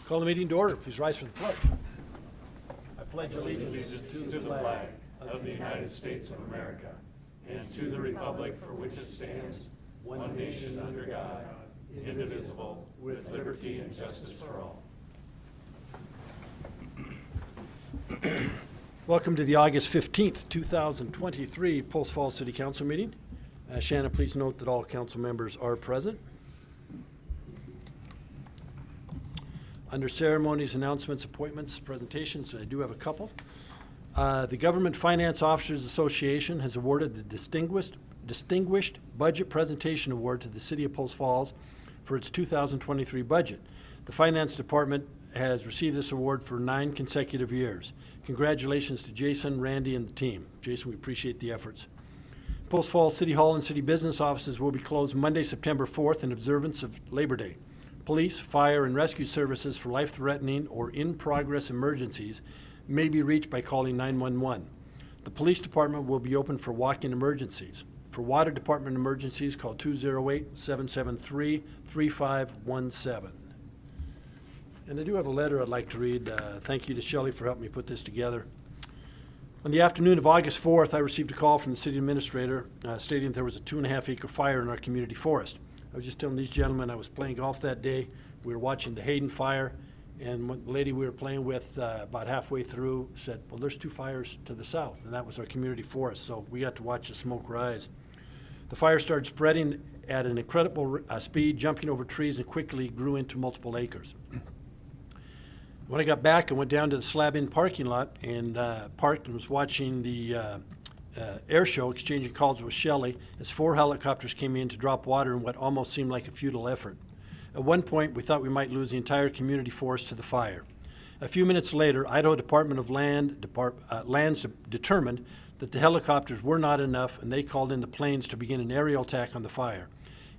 Call the meeting to order. Please rise for the pledge. I pledge allegiance to the flag of the United States of America and to the republic for which it stands, one nation under God, indivisible, with liberty and justice for all. Welcome to the August 15th, 2023 Post Falls City Council meeting. Shanna, please note that all council members are present. Under ceremonies, announcements, appointments, presentations, I do have a couple. The Government Finance Officers Association has awarded the Distinguished Budget Presentation Award to the City of Post Falls for its 2023 budget. The Finance Department has received this award for 9 consecutive years. Congratulations to Jason, Randy, and the team. Jason, we appreciate the efforts. Post Falls City Hall and City Business offices will be closed Monday, September 4th in observance of Labor Day. Police, fire, and rescue services for life-threatening or in-progress emergencies may be reached by calling 911. The police department will be open for walk-in emergencies. For water department emergencies, call 208-773-3517. And I do have a letter I'd like to read. Thank you to Shelley for helping me put this together. On the afternoon of August 4th, I received a call from the city administrator stating that there was a 2.5-acre fire in our community forest. I was just telling these gentlemen I was playing golf that day. We were watching the Hayden fire, and the lady we were playing with about halfway through said, well, there's 2 fires to the south, and that was our community forest, so we got to watch the smoke rise. The fire started spreading at an incredible speed, jumping over trees, and quickly grew into multiple acres. When I got back, I went down to the Slab Inn parking lot and parked and was watching the air show, exchanging calls with Shelley as 4 helicopters came in to drop water in what almost seemed like a futile effort. At one point, we thought we might lose the entire community forest to the fire. A few minutes later, Idaho Department of Lands determined that the helicopters were not enough, and they called in the planes to begin an aerial attack on the fire.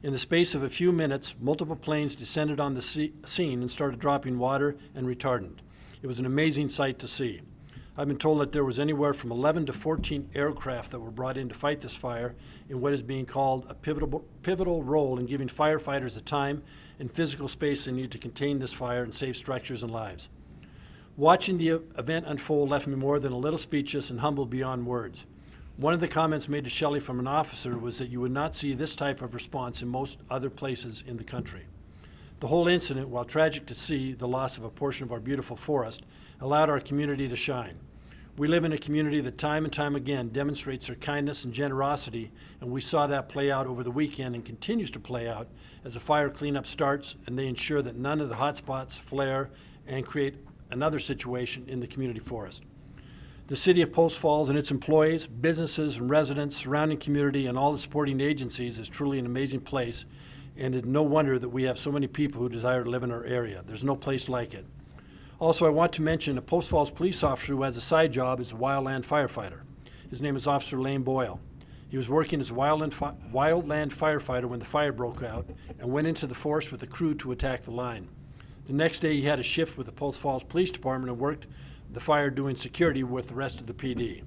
In the space of a few minutes, multiple planes descended on the scene and started dropping water and retardant. It was an amazing sight to see. I've been told that there was anywhere from 11 to 14 aircraft that were brought in to fight this fire in what is being called a pivotal role in giving firefighters the time and physical space they need to contain this fire and save structures and lives. Watching the event unfold left me more than a little speechless and humbled beyond words. One of the comments made to Shelley from an officer was that you would not see this type of response in most other places in the country. The whole incident, while tragic to see the loss of a portion of our beautiful forest, allowed our community to shine. We live in a community that time and time again demonstrates their kindness and generosity, and we saw that play out over the weekend and continues to play out as the fire cleanup starts and they ensure that none of the hot spots flare and create another situation in the community forest. The City of Post Falls and its employees, businesses, and residents, surrounding community, and all the supporting agencies is truly an amazing place, and it's no wonder that we have so many people who desire to live in our area. There's no place like it. Also, I want to mention a Post Falls police officer who has a side job as a wildland firefighter. His name is Officer Lane Boyle. He was working as a wildland firefighter when the fire broke out and went into the forest with a crew to attack the line. The next day, he had a shift with the Post Falls Police Department and worked the fire doing security with the rest of the PD.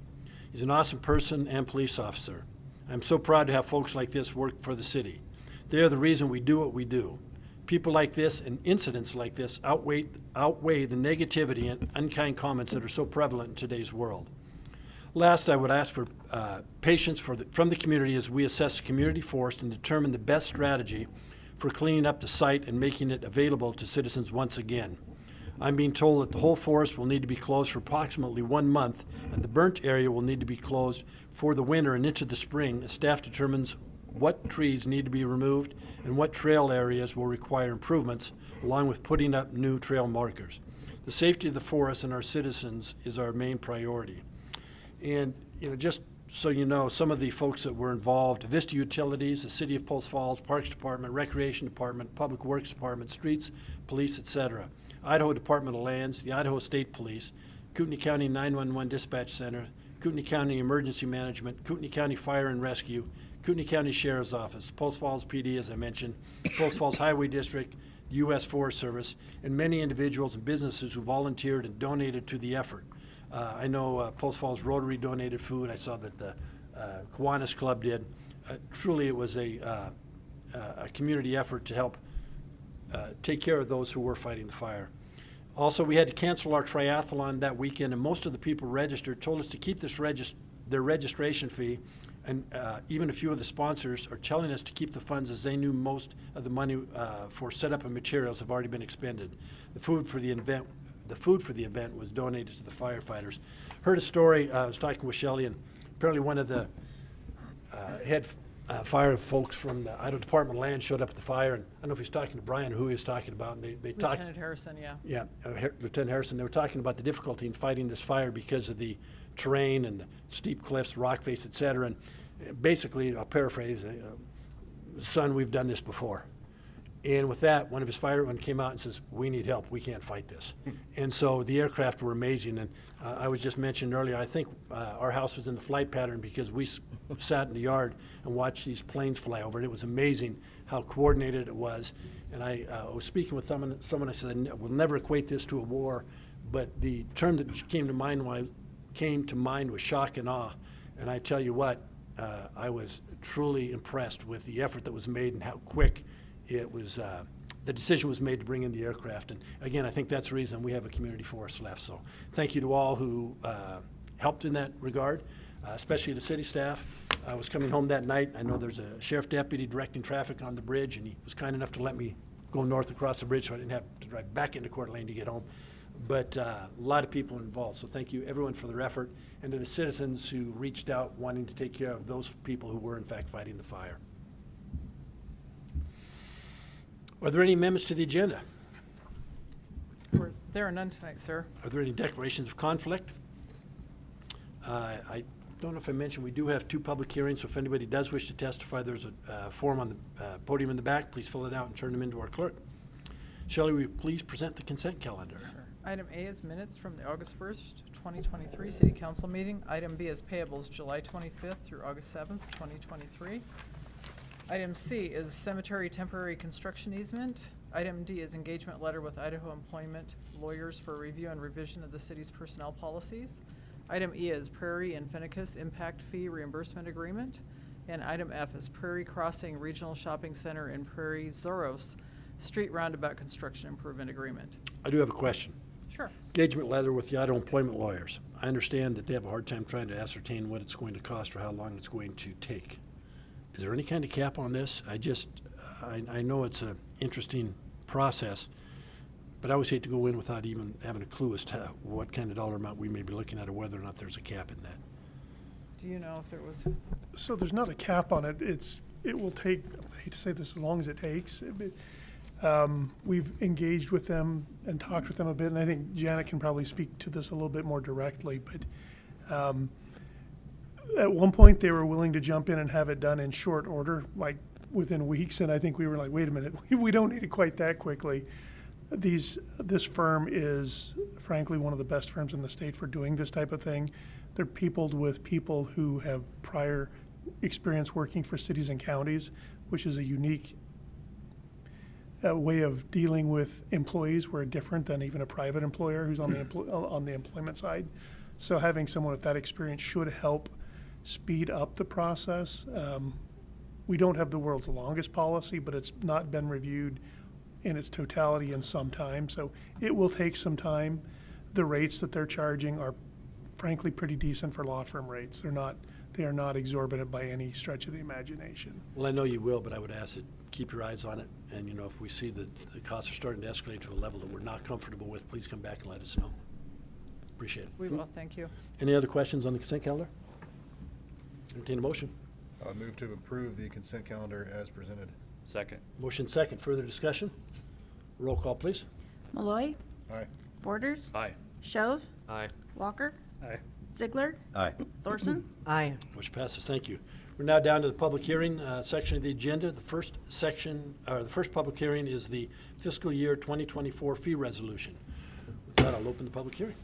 He's an awesome person and police officer. I'm so proud to have folks like this work for the city. They are the reason we do what we do. People like this and incidents like this outweigh the negativity and unkind comments that are so prevalent in today's world. Last, I would ask for patience from the community as we assess the community forest and determine the best strategy for cleaning up the site and making it available to citizens once again. I'm being told that the whole forest will need to be closed for approximately 1 month, and the burnt area will need to be closed for the winter and into the spring as staff determines what trees need to be removed and what trail areas will require improvements, along with putting up new trail markers. The safety of the forest and our citizens is our main priority. And just so you know, some of the folks that were involved: Vista Utilities, the City of Post Falls, Parks Department, Recreation Department, Public Works Department, Streets, Police, etc., Idaho Department of Lands, the Idaho State Police, Kootenai County 911 Dispatch Center, Kootenai County Emergency Management, Kootenai County Fire and Rescue, Kootenai County Sheriff's Office, Post Falls PD, as I mentioned, Post Falls Highway District, the U.S. Forest Service, and many individuals and businesses who volunteered and donated to the effort. I know Post Falls Rotary donated food. I saw that the Kiwanis Club did. Truly, it was a community effort to help take care of those who were fighting the fire. Also, we had to cancel our triathlon that weekend, and most of the people registered told us to keep their registration fee, and even a few of the sponsors are telling us to keep the funds as they knew most of the money for setup and materials have already been expended. The food for the event was donated to the firefighters. Heard a story, I was talking with Shelley, and apparently one of the head fire folks from the Idaho Department of Land showed up at the fire, and I don't know if he's talking to Brian or who he was talking about, and they talked. Lieutenant Harrison, yeah. Yeah, Lieutenant Harrison, they were talking about the difficulty in fighting this fire because of the terrain and the steep cliffs, rock face, et cetera. And basically, I'll paraphrase, son, we've done this before. And with that, one of his firemen came out and says, we need help, we can't fight this. And so the aircraft were amazing. And I was just mentioned earlier, I think our house was in the flight pattern because we sat in the yard and watched these planes fly over. And it was amazing how coordinated it was. And I was speaking with someone, I said, we'll never equate this to a war, but the term that came to mind was shock and awe. And I tell you what, I was truly impressed with the effort that was made and how quick it was, the decision was made to bring in the aircraft. And again, I think that's the reason we have a community force left. So thank you to all who helped in that regard, especially the city staff. I was coming home that night. I know there's a sheriff deputy directing traffic on the bridge, and he was kind enough to let me go north across the bridge so I didn't have to drive back into Court Lane to get home. But a lot of people involved. So thank you, everyone, for their effort, and to the citizens who reached out wanting to take care of those people who were, in fact, fighting the fire. Are there any amendments to the agenda? There are none tonight, sir. Are there any declarations of conflict? I don't know if I mentioned, we do have 2 public hearings, so if anybody does wish to testify, there's a form on the podium in the back. Please fill it out and turn them into our clerk. Shelley, will you please present the consent calendar? Sure. Item A is minutes from the August 1st, 2023 City Council meeting. Item B is payables July 25th through August 7th, 2023. Item C is cemetery temporary construction easement. Item D is engagement letter with Idaho Employment Lawyers for review and revision of the city's personnel policies. Item E is Prairie and Finicus impact fee reimbursement agreement. And item F is Prairie Crossing Regional Shopping Center in Prairie Zoros Street Roundabout Construction Improvement Agreement. I do have a question. Sure. Engagement letter with the Idaho Employment Lawyers. I understand that they have a hard time trying to ascertain what it's going to cost or how long it's going to take. Is there any kind of cap on this? I know it's an interesting process, but I always hate to go in without even having a clue as to what kind of dollar amount we may be looking at or whether or not there's a cap in that. Do you know if there was? So there's not a cap on it. It will take, I hate to say this, as long as it takes. We've engaged with them and talked with them a bit, and I think Janet can probably speak to this a little bit more directly, but at one point they were willing to jump in and have it done in short order, like within weeks, and I think we were like, wait a minute, we don't need it quite that quickly. This firm is frankly one of the best firms in the state for doing this type of thing. They're peopled with people who have prior experience working for cities and counties, which is a unique way of dealing with employees. We're different than even a private employer who's on the employment side. So having someone with that experience should help speed up the process. We don't have the world's longest policy, but it's not been reviewed in its totality in some time. So it will take some time. The rates that they're charging are frankly pretty decent for law firm rates. They are not exorbitant by any stretch of the imagination. Well, I know you will, but I would ask that keep your eyes on it. And, if we see that the costs are starting to escalate to a level that we're not comfortable with, please come back and let us know. Appreciate it. We will, thank you. Any other questions on the consent calendar? Entertain a motion. I'll move to approve the consent calendar as presented. Second. Motion second. Further discussion? Roll call, please. Malloy, Aye. Borders, Aye. Shove, Aye. Walker, Aye. Ziegler, Aye. Thorson. Aye. Motion passes. Thank you. We're now down to the public hearing section of the agenda. The first public hearing is the fiscal year 2024 fee resolution. With that, I'll open the public hearing.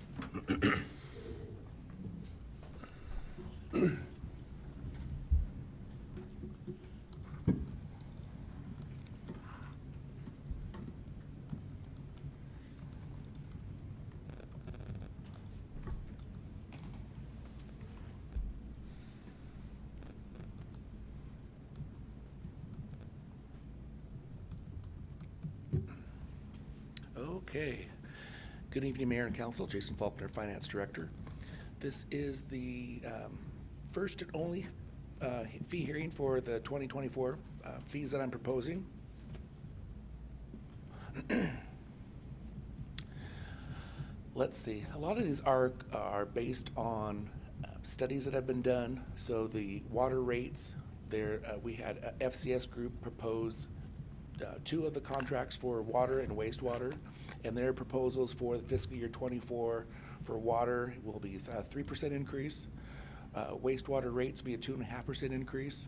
Okay. Good evening, Mayor and Council. Jason Faulkner, Finance Director. This is the first and only fee hearing for the 2024 fees that I'm proposing. Let's see. A lot of these are based on studies that have been done. So the water rates, there we had a FCS group propose 2 of the contracts for water and wastewater, and their proposals for the fiscal year 24 for water will be a 3% increase. Wastewater rates will be a 2.5% increase.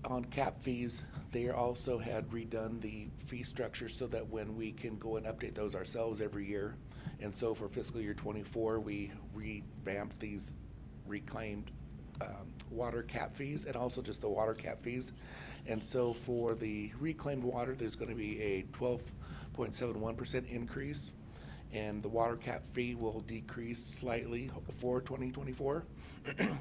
On cap fees, they also had redone the fee structure so that when we can go and update those ourselves every year. And so for fiscal year 24, we revamped these reclaimed water cap fees and also just the water cap fees. And so for the reclaimed water, there's going to be a 12.71% increase, and the water cap fee will decrease slightly for 2024.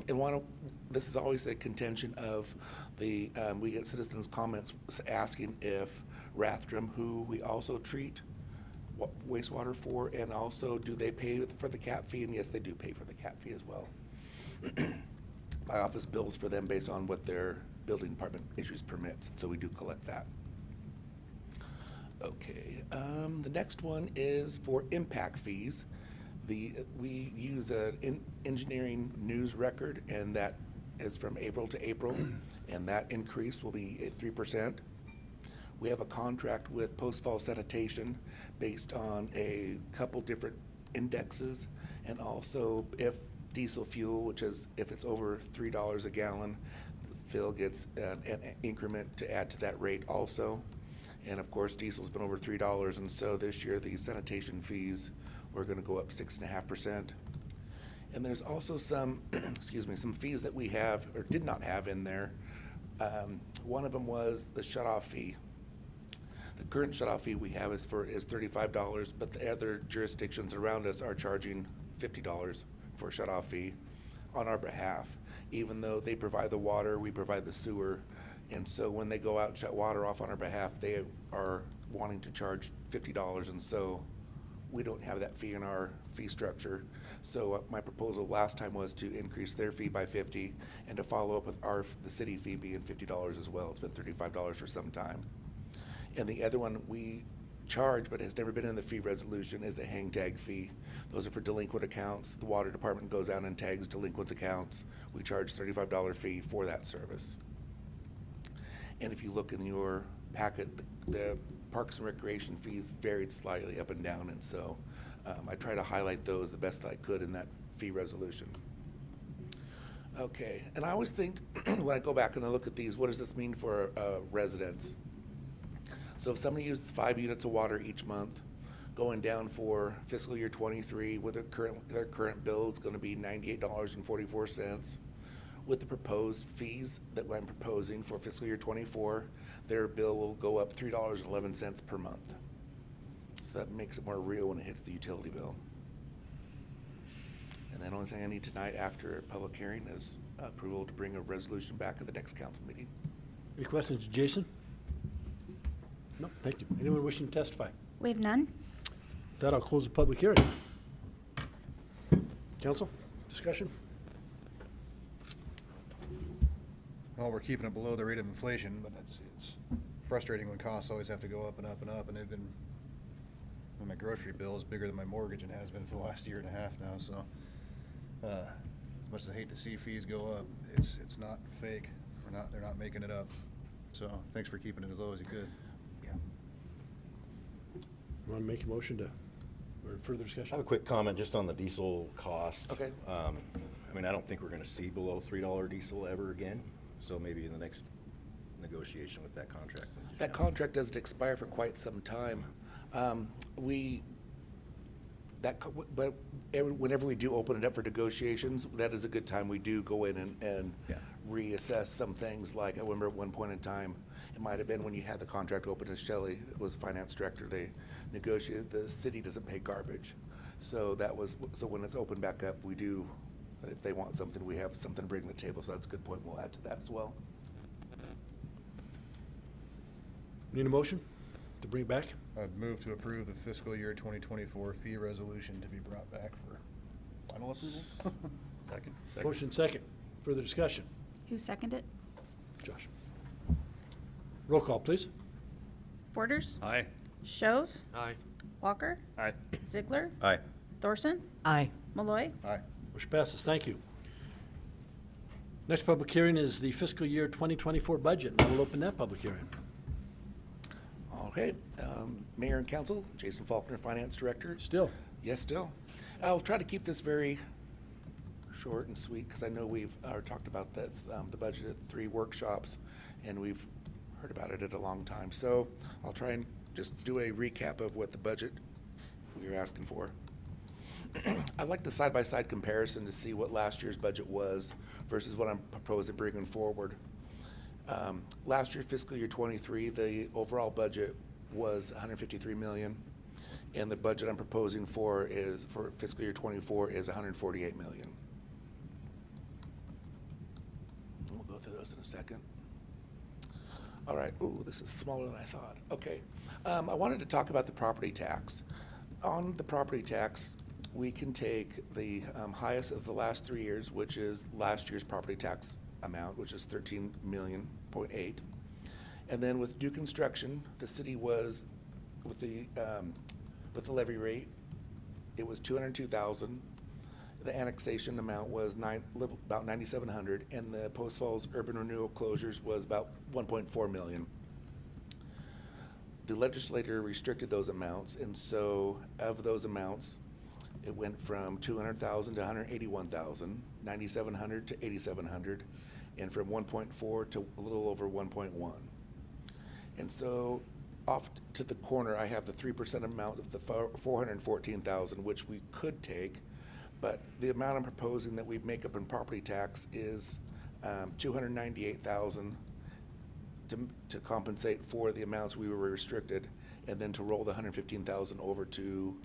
And this is always a contention of the, we get citizens' comments asking if Rathdrum, who we also treat wastewater for, and also do they pay for the cap fee? And yes, they do pay for the cap fee as well. My office bills for them based on what their building department issues permits, so we do collect that. Okay, the next one is for impact fees. We use an engineering news record, and that is from April to April, and that increase will be at 3%. We have a contract with Post-Fall Sanitation based on a couple different indexes, and also if diesel fuel, which is if it's over $3 a gallon, Phil gets an increment to add to that rate also. And of course, diesel's been over $3, and so this year the sanitation fees were going to go up 6.5%. And there's also some, excuse me, some fees that we have or did not have in there. One of them was the shut-off fee. The current shut-off fee we have is $35, but the other jurisdictions around us are charging $50 for a shut-off fee on our behalf. Even though they provide the water, we provide the sewer. And so when they go out and shut water off on our behalf, they are wanting to charge $50, and so we don't have that fee in our fee structure. So my proposal last time was to increase their fee by $50 and to follow up with the city fee being $50 as well. It's been $35 for some time. And the other one we charge but has never been in the fee resolution is the hang tag fee. Those are for delinquent accounts. The water department goes out and tags delinquent accounts. We charge $35 fee for that service. And if you look in your packet, the Parks and Recreation fees varied slightly up and down, and so I try to highlight those the best that I could in that fee resolution. Okay, and I always think when I go back and I look at these, what does this mean for residents? So if somebody uses 5 units of water each month, going down for fiscal year 23 with their current bill is going to be $98.44. With the proposed fees that I'm proposing for fiscal year 24, their bill will go up $3.11 per month. So that makes it more real when it hits the utility bill. And the only thing I need tonight after a public hearing is approval to bring a resolution back at the next council meeting. Any questions, Jason? No, thank you. Anyone wishing to testify? We have none. With that, I'll close the public hearing. Council, discussion? Well, we're keeping it below the rate of inflation, but it's frustrating when costs always have to go up and up and up, and they've been, my grocery bill is bigger than my mortgage and has been for the last year and a half now, so as much as I hate to see fees go up, it's not fake. They're not making it up. So thanks for keeping it as low as you could. Yeah. You want to make a motion to, or further discussion? I have a quick comment just on the diesel cost. Okay. I mean, I don't think we're going to see below $3 diesel ever again. So maybe in the next negotiation with that contract. That contract doesn't expire for quite some time. But whenever we do open it up for negotiations, that is a good time. We do go in and reassess some things. Like I remember at one point in time, it might have been when you had the contract open to Shelley, it was finance director, they negotiated, the city doesn't pay garbage. So so when it's opened back up, we do, if they want something, we have something to bring to the table. So that's a good point. We'll add to that as well. Need a motion? To bring back? I'd move to approve the fiscal year 2024 fee resolution to be brought back for final approval. Second. Motion second. Further discussion? Who seconded it? Josh. Roll call, please. Borders? Aye. Shove? Aye. Walker? Aye. Ziegler? Aye. Thorson? Aye. Malloy? Aye. Motion passes. Thank you. Next public hearing is the fiscal year 2024 budget, and I will open that public hearing. Okay, Mayor and Council, Jason Faulkner, Finance Director. Still, Yes, still. I'll try to keep this very short and sweet, because I know we've talked about this, the budget at 3 workshops, and we've heard about it at a long time. So I'll try and just do a recap of what the budget we were asking for. I'd like the side-by-side comparison to see what last year's budget was versus what I'm proposing bringing forward. Last year, fiscal year 23, the overall budget was 153 million, and the budget I'm proposing for fiscal year 24 is 148 million. We'll go through those in a second. All right, ooh, this is smaller than I thought. Okay, I wanted to talk about the property tax. On the property tax, we can take the highest of the last 3 years, which is last year's property tax amount, which is 13.8 million. And then with new construction, the city was, with the levy rate, it was 202,000. The annexation amount was about 9,700, and the Post Falls urban renewal closures was about 1.4 million. The legislature restricted those amounts, and so of those amounts, it went from 200,000 to 181,000, 9,700 to 8,700, and from 1.4 to a little over 1.1. And so off to the corner, I have the 3% amount of the 414,000, which we could take, but the amount I'm proposing that we make up in property tax is 298,000 to compensate for the amounts we were restricted, and then to roll the 115,000 over to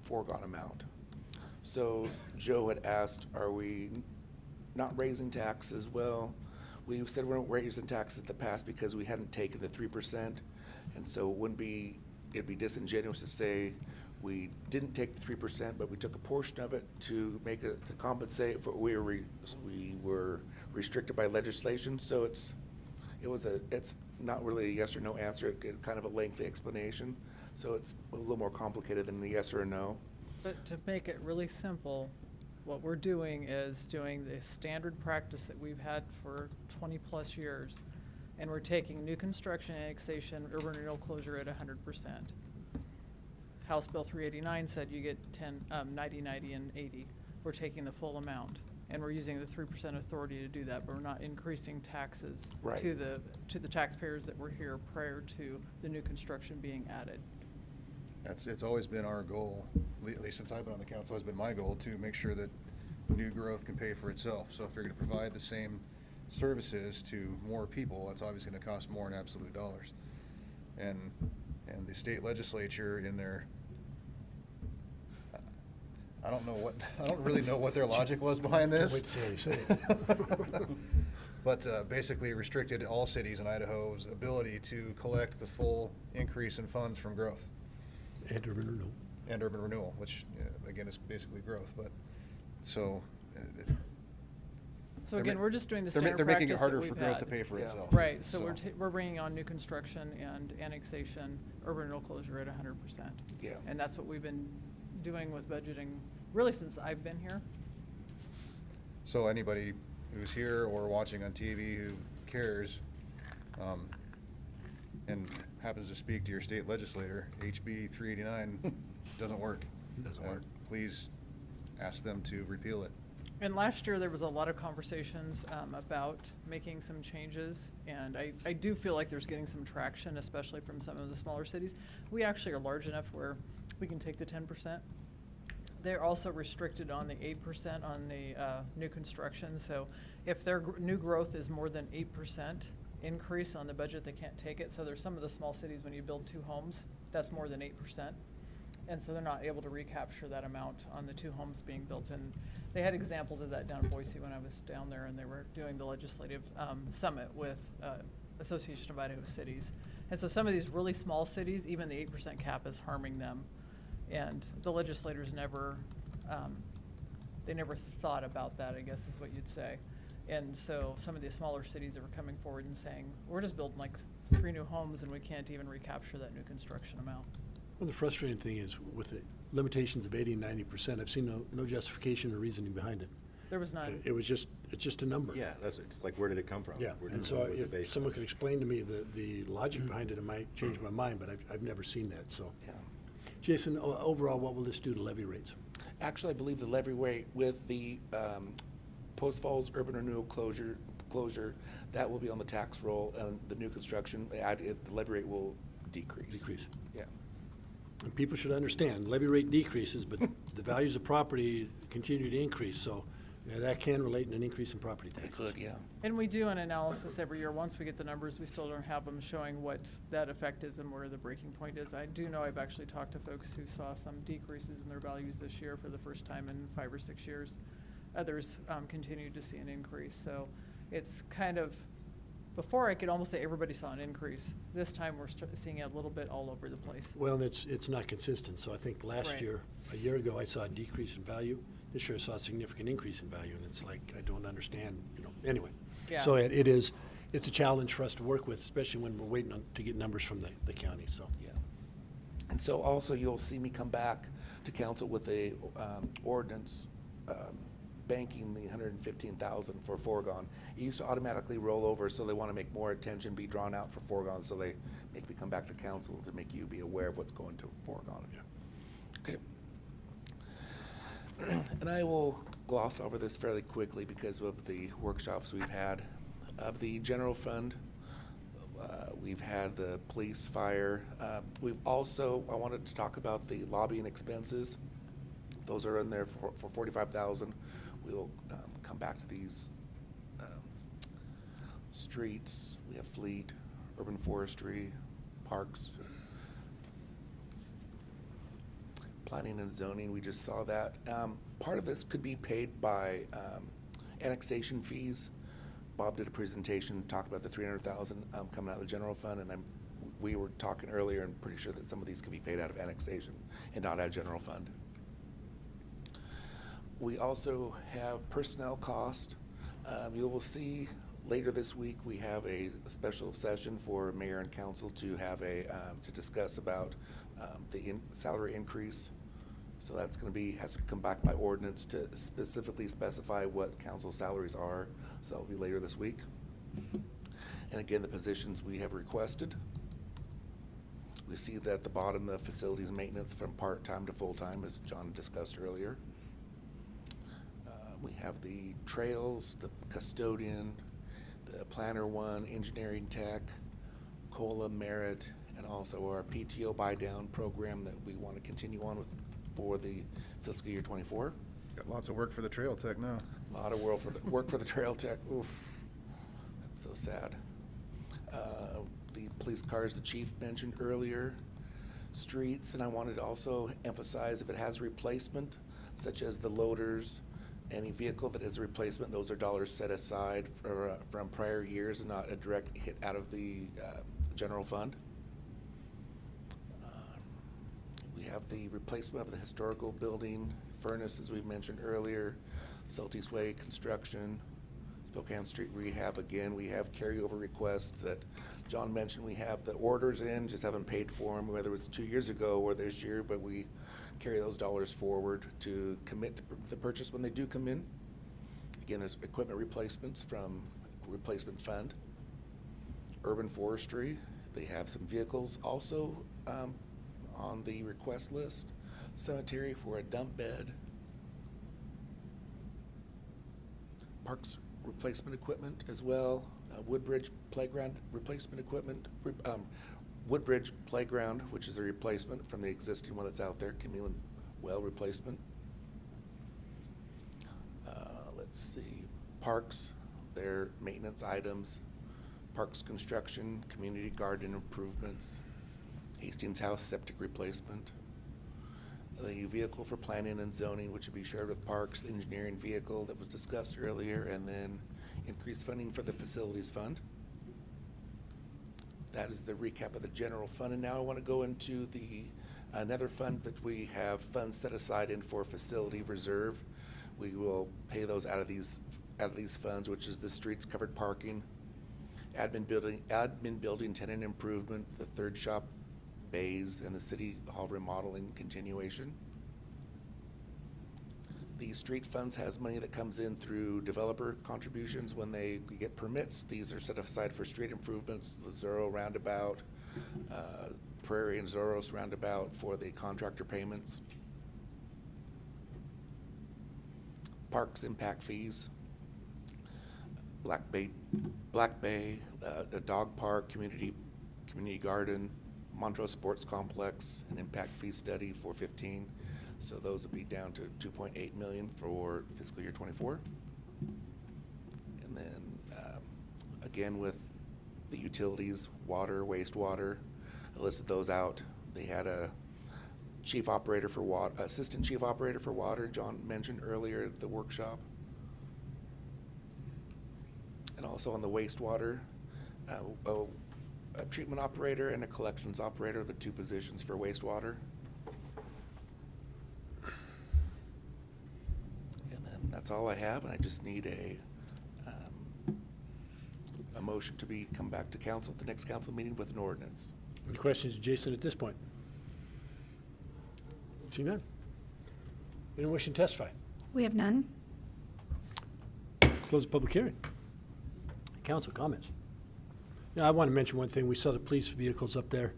foregone amount. So Joe had asked, are we not raising taxes? Well, we said we weren't raising taxes in the past because we hadn't taken the 3%, and so it'd be disingenuous to say we didn't take the 3%, but we took a portion of it to compensate for we were restricted by legislation. So it's not really a yes or no answer, kind of a lengthy explanation. So it's a little more complicated than a yes or a no. But to make it really simple, what we're doing is doing the standard practice that we've had for 20-plus years, and we're taking new construction, annexation, urban renewal closure at 100%. House Bill 389 said you get 90, 90, and 80. We're taking the full amount, and we're using the 3% authority to do that, but we're not increasing taxes Right. to the taxpayers that were here prior to the new construction being added. It's always been our goal, at least since I've been on the council, has been my goal to make sure that new growth can pay for itself. So if you're gonna provide the same services to more people, that's obviously gonna cost more in absolute dollars. And the state legislature in their, I don't really know what their logic was behind this. Can't wait to see how you say it. But basically restricted all cities in Idaho's ability to collect the full increase in funds from growth. And urban renewal. And urban renewal, which, again, is basically growth, but, so. So again, we're just doing the they're standard making it practice harder that for we've growth to had. pay for Yeah. itself. Right, so we're bringing on new construction and annexation, urban renewal closure at 100%. Yeah. And that's what we've been doing with budgeting, really since I've been here. So anybody who's here or watching on TV who cares, and happens to speak to your state legislator, HB 389 doesn't work. Doesn't work. Please ask them to repeal it. And last year, there was a lot of conversations about making some changes, and I do feel like there's getting some traction, especially from some of the smaller cities. We actually are large enough where we can take the 10%. They're also restricted on the 8% on the new construction, so if their new growth is more than 8% increase on the budget, they can't take it. So there's some of the small cities, when you build 2 homes, that's more than 8%. And so they're not able to recapture that amount on the 2 homes being built. And they had examples of that down in Boise when I was down there, and they were doing the legislative summit with Association of Idaho Cities. And so some of these really small cities, even the 8% cap is harming them. And the legislators never, they never thought about that, I guess is what you'd say. And so some of the smaller cities are coming forward and saying, we're just building like 3 new homes and we can't even recapture that new construction amount. Well, the frustrating thing is with the limitations of 80 and 90%, I've seen no justification or reasoning behind it. There was none. It's just a number. Yeah, it's like, where did it come from? Yeah, Where and did- so what was it if based someone on? could explain to me the logic behind it, it might change my mind, but I've never seen that, so. Yeah. Jason, overall, what will this do to levy rates? Actually, I believe the levy rate with the Post Falls Urban Renewal closure, that will be on the tax roll, and the new construction, the levy rate will decrease. Decrease. Yeah. And people should understand, levy rate decreases, but the values of property continue to increase, so that can relate in an increase in property taxes. It could, yeah. And we do an analysis every year. Once we get the numbers, we still don't have them showing what that effect is and where the breaking point is. I do know I've actually talked to folks who saw some decreases in their values this year for the first time in 5 or 6 years. Others continued to see an increase. So it's kind of, before I could almost say everybody saw an increase. This time we're seeing it a little bit all over the place. Well, and it's not consistent, so I think last Right. year, a year ago, I saw a decrease in value. This year I saw a significant increase in value, and it's like, I don't understand, anyway. Yeah. So it's a challenge for us to work with, especially when we're waiting to get numbers from the county, so. Yeah. And so also you'll see me come back to council with a ordinance banking the $115,000 for foregone. It used to automatically roll over, so they want to make more attention be drawn out for foregone, so they make me come back to council to make you be aware of what's going to foregone. Yeah. Okay. And I will gloss over this fairly quickly because of the workshops we've had. Of the general fund, we've had the police, fire. We've also, I wanted to talk about the lobbying expenses. Those are in there for $45,000. We'll come back to these streets. We have fleet, urban forestry, parks, planning and zoning. We just saw that. Part of this could be paid by annexation fees. Bob did a presentation, talked about the $300,000 coming out of the general fund, and we were talking earlier and pretty sure that some of these could be paid out of annexation and not out of general fund. We also have personnel cost. You will see later this week, we have a special session for mayor and council to have to discuss about the salary increase. So that's going to has to come back by ordinance to specifically specify what council salaries are. So it'll be later this week. And again, the positions we have requested. We see that at the bottom, the facilities maintenance from part-time to full-time, as John discussed earlier. We have the trails, the custodian, the planner one, engineering tech, COLA merit, and also our PTO buy-down program that we want to continue on with for the fiscal year 24. Got lots of work for the trail tech now. A lot of work for the trail tech. Oof, that's so sad. The police cars the chief mentioned earlier, streets, and I wanted to also emphasize if it has replacement, such as the loaders, any vehicle that is a replacement, those are dollars set aside from prior years and not a direct hit out of the general fund. We have the replacement of the historical building, furnace, as we mentioned earlier, Celtics Way construction, Spokane Street rehab. Again, we have carryover requests that John mentioned. We have the orders in, just haven't paid for them, whether it was 2 years ago or this year, but we carry those dollars forward to commit to the purchase when they do come in. Again, there's equipment replacements from replacement fund. Urban forestry, they have some vehicles also on the request list. Cemetery for a dump bed. Parks replacement equipment as well. Woodbridge playground replacement equipment. Woodbridge playground, which is a replacement from the existing one that's out there. Camelon well replacement. Let's see. Parks, their maintenance items. Parks construction, community garden improvements. Hastings House septic replacement. The vehicle for planning and zoning, which would be shared with parks, engineering vehicle that was discussed earlier, and then increased funding for the facilities fund. That is the recap of the general fund, and now I want to go into another fund that we have funds set aside in for facility reserve. We will pay those out of these funds, which is the streets covered parking, admin building tenant improvement, the third shop bays, and the city hall remodeling continuation. The street funds has money that comes in through developer contributions when they get permits. These are set aside for street improvements, the Zorro roundabout, Prairie and Zorros roundabout for the contractor payments. Parks impact fees, Black Bay, a dog park, community garden, Montrose Sports Complex, an impact fee study for 15. So those would be down to 2.8 million for fiscal year 24. And then again with the utilities, water, wastewater, I listed those out. They had a chief operator for water, assistant chief operator for water, John mentioned earlier at the workshop. And also on the wastewater, a treatment operator and a collections operator, the two positions for wastewater. And then that's all I have, and I just need a motion to come back to council at the next council meeting with an ordinance. Any questions, Jason, at this point? See none? Anyone wishing to testify? We have none. Close the public hearing. Council comments. Now, I want to mention one thing. We saw the police vehicles up there,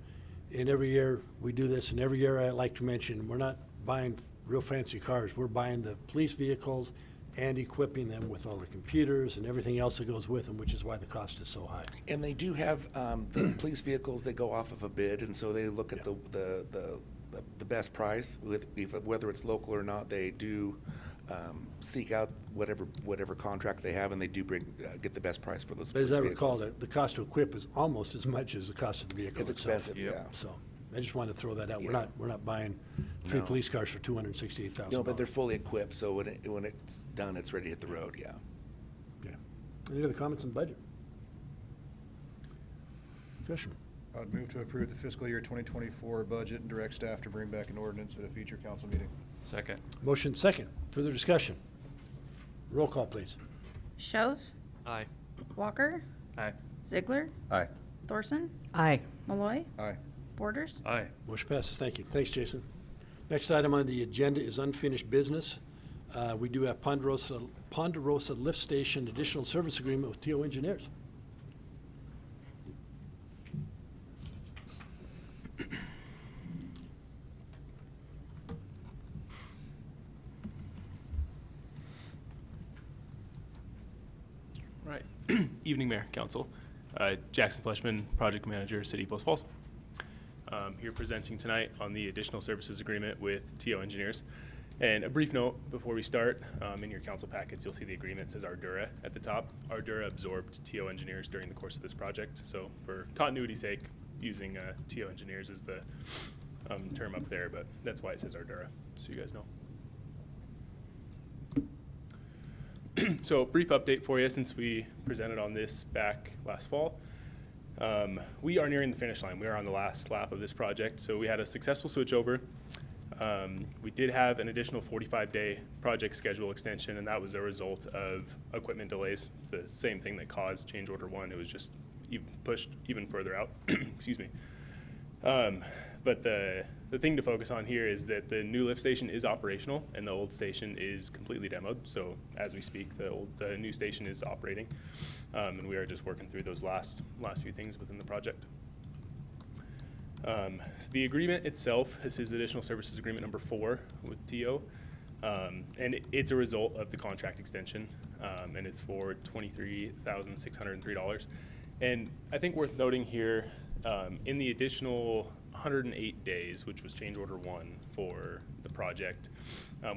and every year we do this, and every year I like to mention, we're not buying real fancy cars. We're buying the police vehicles and equipping them with all the computers and everything else that goes with them, which is why the cost is so high. And they do have the police vehicles, they go off of a bid, and so they look at the best price, whether it's local or not. They do seek out whatever contract they have, and they do get the best price for those But police as I vehicles. recall, the cost to equip is almost as much as the cost of the vehicle It's itself. expensive, yeah. So I just wanted to throw that out. Yeah. We're not buying 3 No. police cars for $268,000. No, but they're fully equipped, so when it's done, it's ready to hit the road, yeah. Yeah. Any other comments on the budget? Discussion. I'd move to approve the fiscal year 2024 budget and direct staff to bring back an ordinance at a future council meeting. Second. Motion second. Further discussion? Roll call, please. Shows, Aye. Walker, Aye. Ziegler, Aye. Thorson, Aye. Malloy, Aye. Borders. Aye. Motion passes. Thank you. Thanks, Jason. Next item on the agenda is unfinished business. We do have Ponderosa Lift Station additional service agreement with TO Engineers. Right. Evening, Mayor, Council. Jackson Fleshman, Project Manager, City Post Falls. Here presenting tonight on the additional services agreement with TO Engineers. And a brief note before we start, in your council packets, you'll see the agreement says Ardura at the top. Ardura absorbed TO Engineers during the course of this project. So for continuity's sake, using TO Engineers is the term up there, but that's why it says Ardura, so you guys know. So brief update for you since we presented on this back last fall. We are nearing the finish line. We are on the last lap of this project. So we had a successful switchover. We did have an additional 45-day project schedule extension, and that was a result of equipment delays. The same thing that caused change order 1. It was just pushed even further out. Excuse me. But the thing to focus on here is that the new lift station is operational and the old station is completely demoed. So as we speak, the new station is operating, and we are just working through those last few things within the project. So the agreement itself, this is additional services agreement number 4 with TO, and it's a result of the contract extension, and it's for $23,603. And I think worth noting here, in the additional 108 days, which was change order 1 for the project,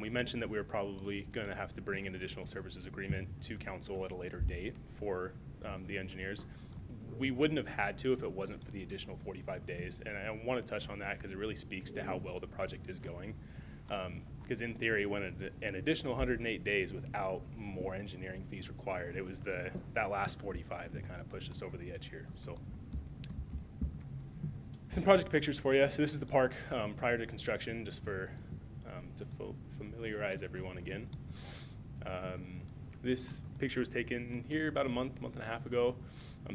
we mentioned that we were probably going to have to bring an additional services agreement to council at a later date for the engineers. We wouldn't have had to if it wasn't for the additional 45 days. And I want to touch on that because it really speaks to how well the project is going. Because in theory, when an additional 108 days without more engineering fees required, it was that last 45 that kind of pushed us over the edge here. So some project pictures for you. So this is the park prior to construction, just for to familiarize everyone again. This picture was taken here about a month and a half ago.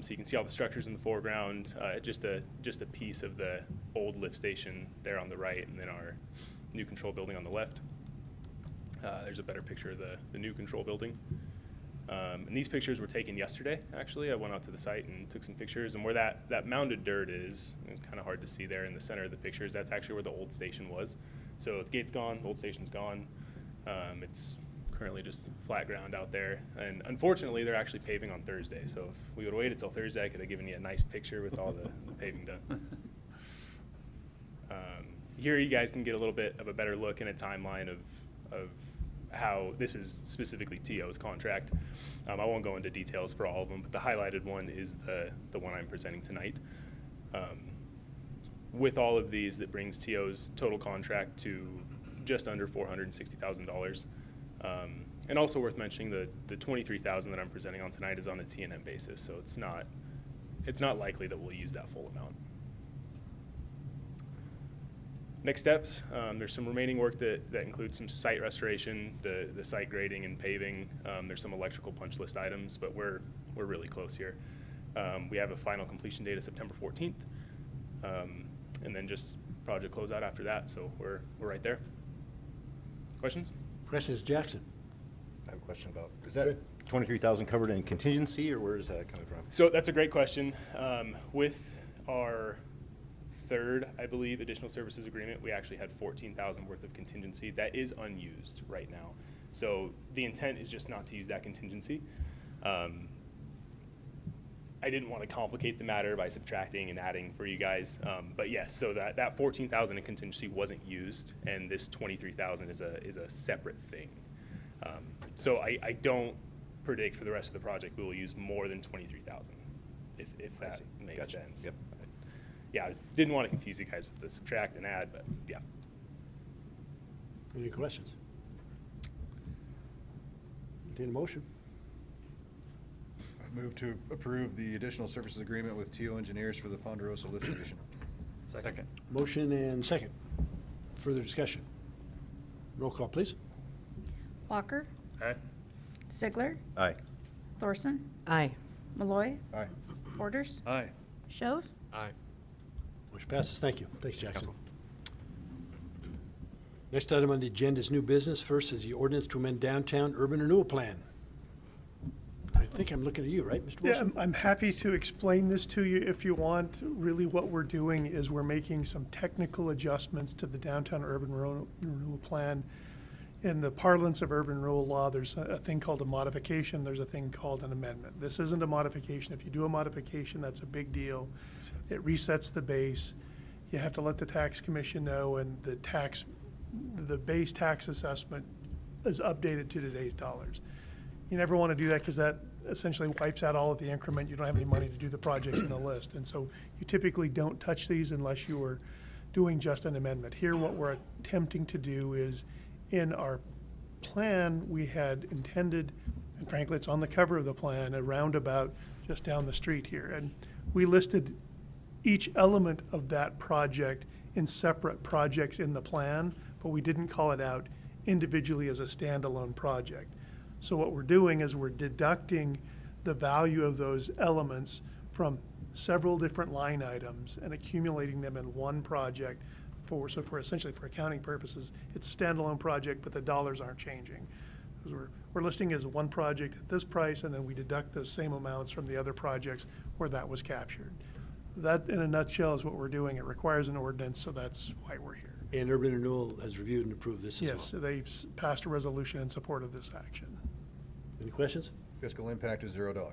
So you can see all the structures in the foreground, just a piece of the old lift station there on the right, and then our new control building on the left. There's a better picture of the new control building. And these pictures were taken yesterday, actually. I went out to the site and took some pictures, and where that mounded dirt is, kind of hard to see there in the center of the pictures, that's actually where the old station was. So the gate's gone, the old station's gone. It's currently just flat ground out there. And unfortunately, they're actually paving on Thursday. So if we would have waited till Thursday, I could have given you a nice picture with all the paving done. Here you guys can get a little bit of a better look and a timeline of how this is specifically TO's contract. I won't go into details for all of them, but the highlighted one is the one I'm presenting tonight. With all of these, that brings TO's total contract to just under $460,000. And also worth mentioning, the $23,000 that I'm presenting on tonight is on a T&M basis, so it's not likely that we'll use that full amount. Next steps, there's some remaining work that includes some site restoration, the site grading and paving. There's some electrical punch list items, but we're really close here. We have a final completion date of September 14th, and then just project closeout after that. So we're right there. Questions? Question is Jackson. I have a question about, is that 23,000 covered in contingency, or where is that coming from? So that's a great question. With our third, I believe, additional services agreement, we actually had 14,000 worth of contingency that is unused right now. So the intent is just not to use that contingency. I didn't want to complicate the matter by subtracting and adding for you guys, but yes. So that 14,000 in contingency wasn't used, and this 23,000 is a separate thing. So I don't predict for the rest of the project we will use more than 23,000, if that makes sense. Yep. Yeah, I didn't want to confuse you guys with the subtract and add, but yeah. Any questions? Entertain a motion. I move to approve the additional services agreement with TO Engineers for the Ponderosa lift station. Second. Motion and second. Further discussion. Roll call, please. Walker, Aye. Ziegler, Aye. Thorson, Aye. Malloy, Aye. Borders, Aye. Shove, Aye. Motion passes. Thank you. Thanks, Jackson. Next item on the agenda is new business. First is the ordinance to amend downtown urban renewal plan. I think I'm looking at you, right, Mr. Yeah, Wilson? I'm happy to explain this to you if you want. Really what we're doing is we're making some technical adjustments to the downtown urban renewal plan. In the parlance of urban renewal law, there's a thing called a modification, there's a thing called an amendment. This isn't a modification. If you do a modification, that's a big deal. It resets the base. You have to let the tax commission know, and the base tax assessment is updated to today's dollars. You never want to do that because that essentially wipes out all of the increment. You don't have any money to do the projects in the list. And so you typically don't touch these unless you are doing just an amendment. Here, what we're attempting to do is, in our plan, we had intended, and frankly, it's on the cover of the plan, a roundabout just down the street here. And we listed each element of that project in separate projects in the plan, but we didn't call it out individually as a standalone project. So what we're doing is we're deducting the value of those elements from several different line items and accumulating them in one project for essentially for accounting purposes. It's a standalone project, but the dollars aren't changing. Because we're listing as one project at this price, and then we deduct those same amounts from the other projects where that was captured. That, in a nutshell, is what we're doing. It requires an ordinance, so that's why we're here. And urban renewal has reviewed and approved this as well. Yes, they've passed a resolution in support of this action. Any questions? Fiscal impact is $0.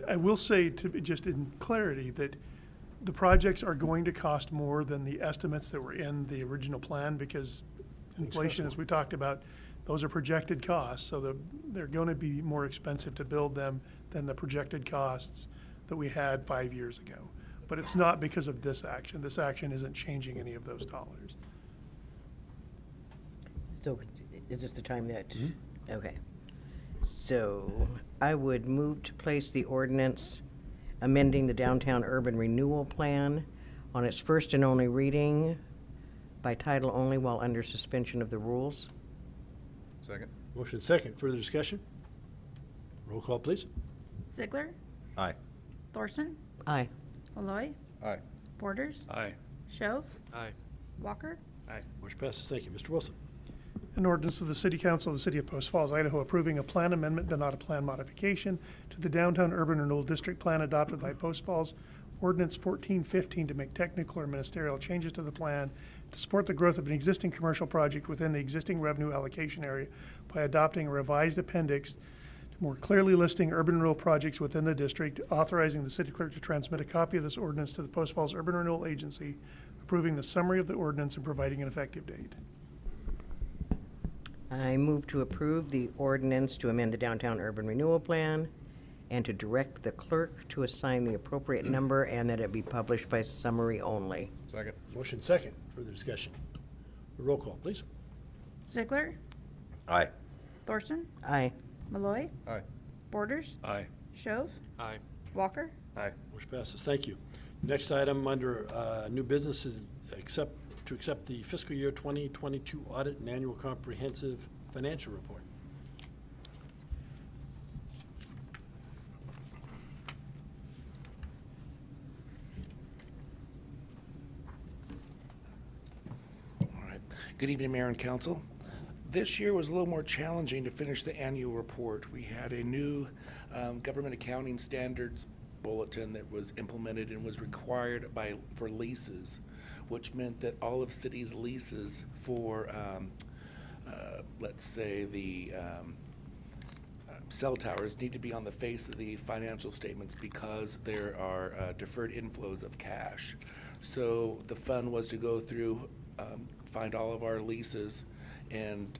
I will say, to be just in clarity, that the projects are going to cost more than the estimates that were in the original plan, because inflation, as we talked about, those are projected costs, so they're going to be more expensive to build them than the projected costs that we had 5 years ago. But it's not because of this action. This action isn't changing any of those dollars. So is this the time that, okay. So I would move to place the ordinance amending the downtown urban renewal plan on its first and only reading by title only while under suspension of the rules. Second? Motion second. Further discussion? Roll call, please. Ziegler, Aye. Thorson, Aye. Malloy, Aye. Borders, Aye. Shove, Aye. Walker, Aye. Motion passes. Thank you. Mr. Wilson. An ordinance of the City Council of the City of Post Falls, Idaho, approving a plan amendment but not a plan modification to the Downtown Urban Renewal District Plan adopted by Post Falls Ordinance 1415 to make technical or ministerial changes to the plan to support the growth of an existing commercial project within the existing revenue allocation area by adopting a revised appendix to more clearly listing urban renewal projects within the district, authorizing the city clerk to transmit a copy of this ordinance to the Post Falls Urban Renewal Agency, approving the summary of the ordinance and providing an effective date. I move to approve the ordinance to amend the downtown urban renewal plan and to direct the clerk to assign the appropriate number and that it be published by summary only. Second? Motion second. Further discussion? Roll call, please. Ziegler, Aye. Thorson, Aye. Malloy, Aye. Borders, Aye. Shove, Aye. Walker, Aye. Motion passes. Thank you. Next item under new business is to accept the fiscal year 2022 audit and annual comprehensive financial report. All right. Good evening, Mayor and Council. This year was a little more challenging to finish the annual report. We had a new government accounting standards bulletin that was implemented and was required for leases, which meant that all of cities' leases for, let's say, the cell towers need to be on the face of the financial statements because there are deferred inflows of cash. So the fund was to go through, find all of our leases and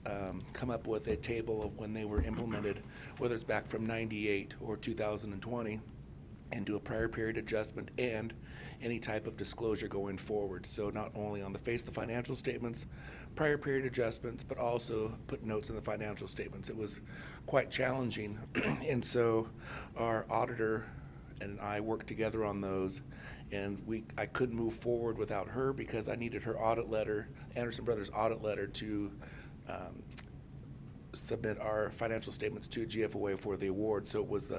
come up with a table of when they were implemented, whether it's back from 98 or 2020, and do a prior period adjustment and any type of disclosure going forward. So not only on the face of the financial statements, prior period adjustments, but also put notes in the financial statements. It was quite challenging. And so our auditor and I worked together on those, and I couldn't move forward without her because I needed her audit letter, Anderson Brothers audit letter, to submit our financial statements to GFOA for the award. So it was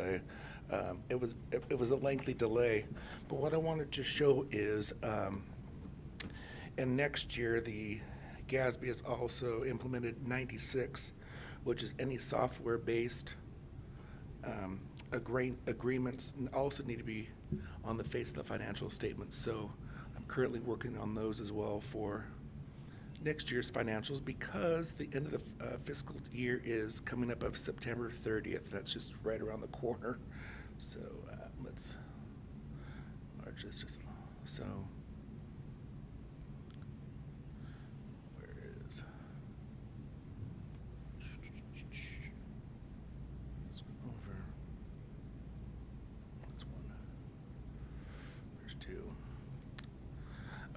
it was a lengthy delay. But what I wanted to show is, and next year the GASB has also implemented 96, which is any software-based agreements also need to be on the face of the financial statements. So I'm currently working on those as well for next year's financials because the end of the fiscal year is coming up of September 30th. That's just right around the corner. So let's march this just so. Where is? Let's go over. That's one. There's two.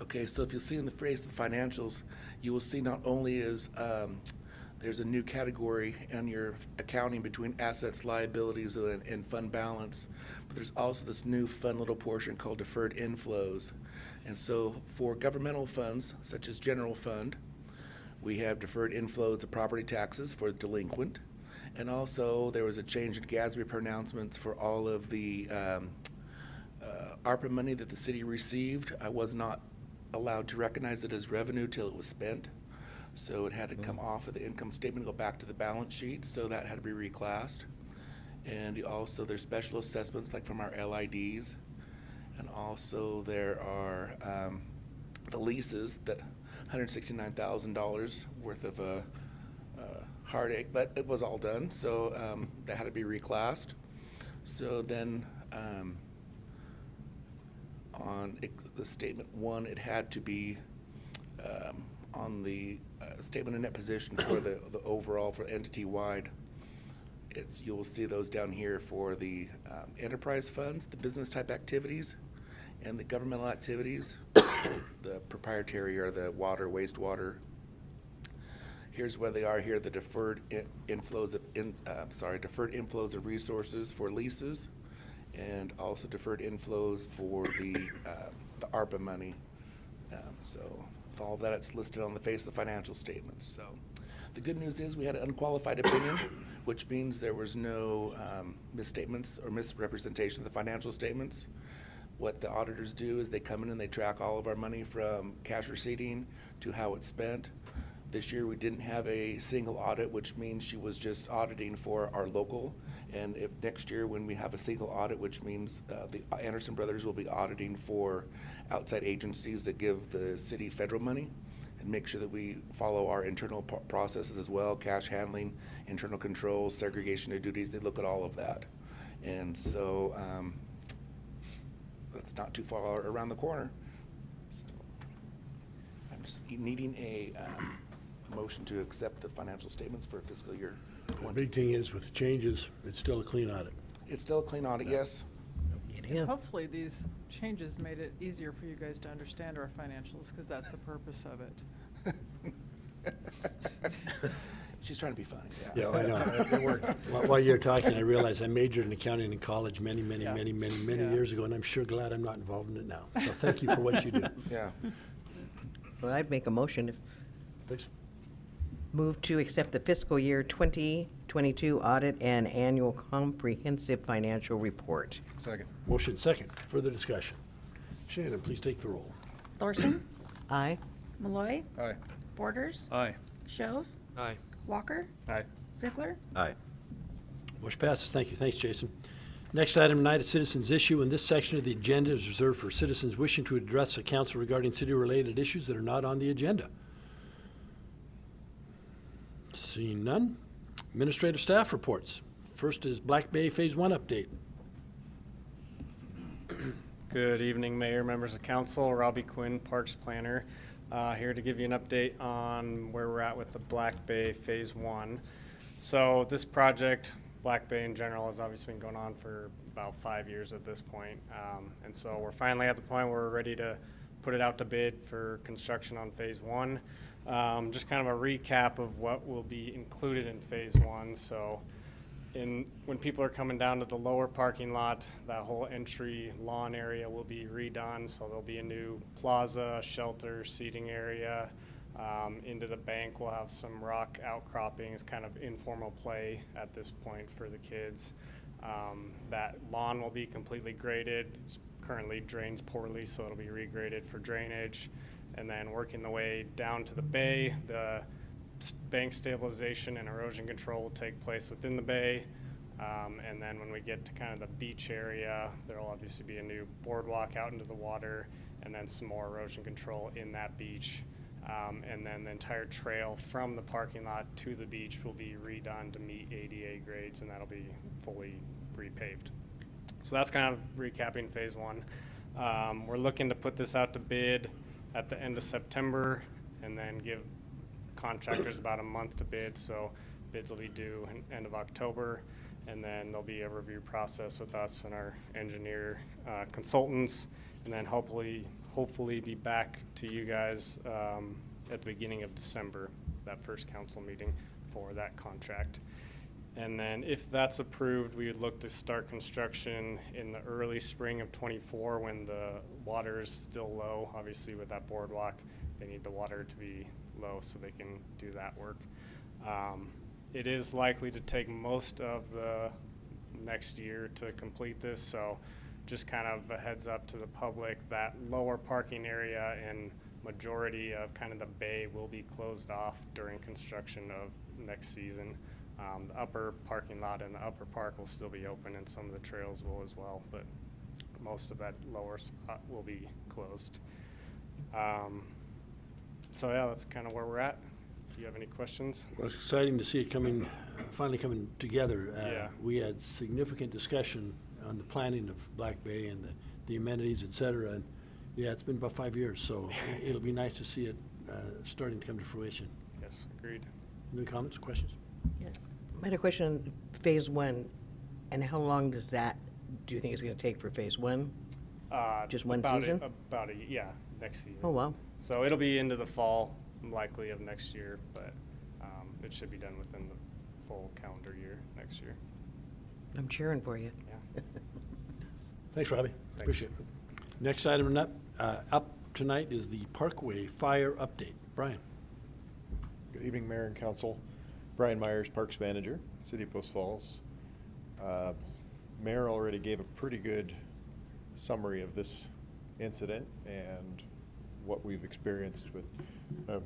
Okay, so if you'll see in the phrase the financials, you will see not only is there's a new category on your accounting between assets, liabilities, and fund balance, but there's also this new fun little portion called deferred inflows. And so for governmental funds, such as general fund, we have deferred inflows of property taxes for delinquent. And also there was a change in GASB pronouncements for all of the ARPA money that the city received. I was not allowed to recognize it as revenue till it was spent. So it had to come off of the income statement, go back to the balance sheet, so that had to be reclassed. And also there's special assessments like from our LIDs. And also there are the leases, that $169,000 worth of a heartache, but it was all done, so that had to be reclassed. So then on the statement one, it had to be on the statement of net position for the overall, for entity-wide. You'll see those down here for the enterprise funds, the business type activities, and the governmental activities, the proprietary or the water, wastewater. Here's where they are here, the deferred inflows of resources for leases, and also deferred inflows for the ARPA money. So with all of that, it's listed on the face of the financial statements. So the good news is we had an unqualified opinion, which means there was no misstatements or misrepresentation of the financial statements. What the auditors do is they come in and they track all of our money from cash receipting to how it's spent. This year we didn't have a single audit, which means she was just auditing for our local. And if next year when we have a single audit, which means the Anderson brothers will be auditing for outside agencies that give the city federal money, and make sure that we follow our internal processes as well, cash handling, internal controls, segregation of duties. They look at all of that. And so that's not too far around the corner. So I'm just needing a motion to accept the financial statements for fiscal year The 20. big thing is with the changes, it's still a clean audit. It's still a clean audit, yes. It is. Hopefully, these changes made it easier for you guys to understand our financials, because that's the purpose of it. She's trying to be funny, Yeah, I know. It worked. While you're talking, I realized I majored in accounting in college many Yeah. Yeah. years ago, and I'm sure glad I'm not involved in it now. So thank you for what you do. Yeah. Well, I'd make a motion if, Please. move to accept the fiscal year 2022 audit and annual comprehensive financial report. Second. Motion second. Further discussion. Shannon, please take the roll. Thorson, Aye. Malloy, Aye. Borders, Aye. Shove, Aye. Walker, Aye. Ziegler, Aye. Motion passes. Thank you. Thanks, Jason. Next item tonight is citizens' issue, and this section of the agenda is reserved for citizens wishing to address the council regarding city-related issues that are not on the agenda. Seeing none. Administrative staff reports. First is Black Bay Phase 1 update. Good evening, Mayor, members of council. Robbie Quinn, Parks Planner, here to give you an update on where we're at with the Black Bay Phase 1. So this project, Black Bay in general, has obviously been going on for about 5 years at this point. And so we're finally at the point where we're ready to put it out to bid for construction on Phase 1. Just kind of a recap of what will be included in Phase 1. So when people are coming down to the lower parking lot, that whole entry lawn area will be redone. So there'll be a new plaza, shelter, seating area. Into the bank, we'll have some rock outcroppings, kind of informal play at this point for the kids. That lawn will be completely graded. It currently drains poorly, so it'll be regraded for drainage. And then working the way down to the bay, the bank stabilization and erosion control will take place within the bay. And then when we get to kind of the beach area, there'll obviously be a new boardwalk out into the water, and then some more erosion control in that beach. And then the entire trail from the parking lot to the beach will be redone to meet ADA grades, and that'll be fully repaved. So that's kind of recapping Phase 1. We're looking to put this out to bid at the end of September, and then give contractors about a month to bid. So bids will be due end of October, and then there'll be a review process with us and our engineer consultants, and then hopefully be back to you guys at the beginning of December, that first council meeting for that contract. And then if that's approved, we would look to start construction in the early spring of '24 when the water is still low. Obviously with that boardwalk, they need the water to be low so they can do that work. It is likely to take most of the next year to complete this, so just kind of a heads up to the public that lower parking area and majority of kind of the bay will be closed off during construction of next season. The upper parking lot and the upper park will still be open, and some of the trails will as well, but most of that lower spot will be closed. So yeah, that's kind of where we're at. Do you have any questions? Well, it's exciting to see it finally coming together. Yeah. We had significant discussion on the planning of Black Bay and the amenities, et cetera. And yeah, it's been about 5 years, so it'll be nice to see it starting to come to fruition. Yes, agreed. Any comments, questions? I had a question, Phase 1, and how long do you think it's going to take for Phase 1? Just one season? Yeah, next season. Oh, wow. So it'll be into the fall, likely of next year, but it should be done within the full calendar year next year. I'm cheering for you. Yeah. Thanks, Robbie. Appreciate it. Next item up tonight is the Parkway Fire Update. Brian. Good evening, Mayor and Council. Brian Myers, Parks Manager, City of Post Falls. Mayor already gave a pretty good summary of this incident and what we've experienced with,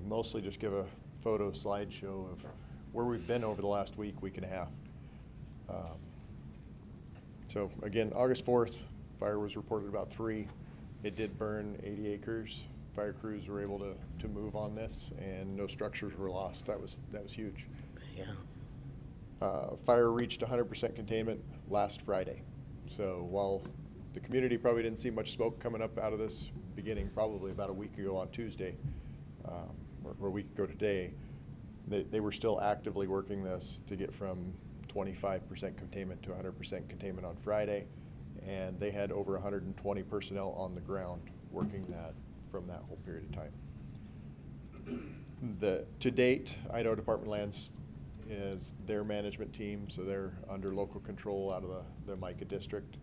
mostly just give a photo slideshow of where we've been over the last week and a half. So again, August 4th, fire was reported about 3. It did burn 80 acres. Fire crews were able to move on this, and no structures were lost. That was huge. Yeah. Fire reached 100% containment last Friday. So while the community probably didn't see much smoke coming up out of this beginning probably about a week ago on Tuesday, or a week ago today, they were still actively working this to get from 25% containment to 100% containment on Friday, and they had over 120 personnel on the ground working that from that whole period of time. To date, Idaho Department of Lands is their management team, so they're under local control out of the Micah district,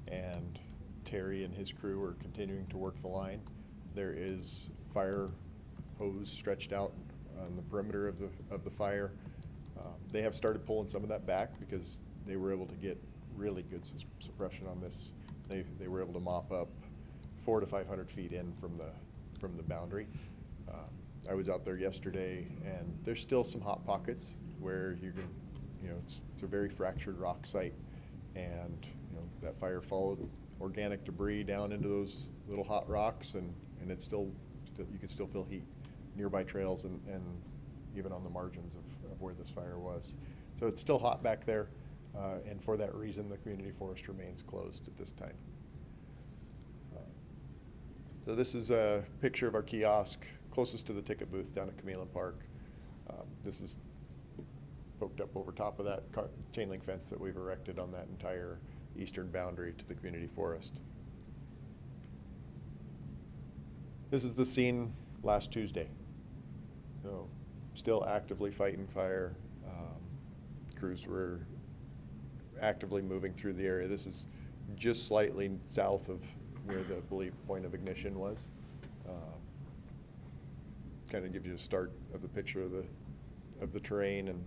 and Terry and his crew are continuing to work the line. There is fire hose stretched out on the perimeter of the fire. They have started pulling some of that back because they were able to get really good suppression on this. They were able to mop up 400 to 500 feet in from the boundary. I was out there yesterday, and there's still some hot pockets where you can, it's a very fractured rock site, and that fire followed organic debris down into those little hot rocks, and it's still you can still feel heat nearby trails and even on the margins of where this fire was. So it's still hot back there, and for that reason, the community forest remains closed at this time. So this is a picture of our kiosk closest to the ticket booth down at Camila Park. This is poked up over top of that chain link fence that we've erected on that entire eastern boundary to the community forest. This is the scene last Tuesday. So still actively fighting fire. Crews were actively moving through the area. This is just slightly south of where the believed point of ignition was. Kind of gives you a start of the picture of the terrain and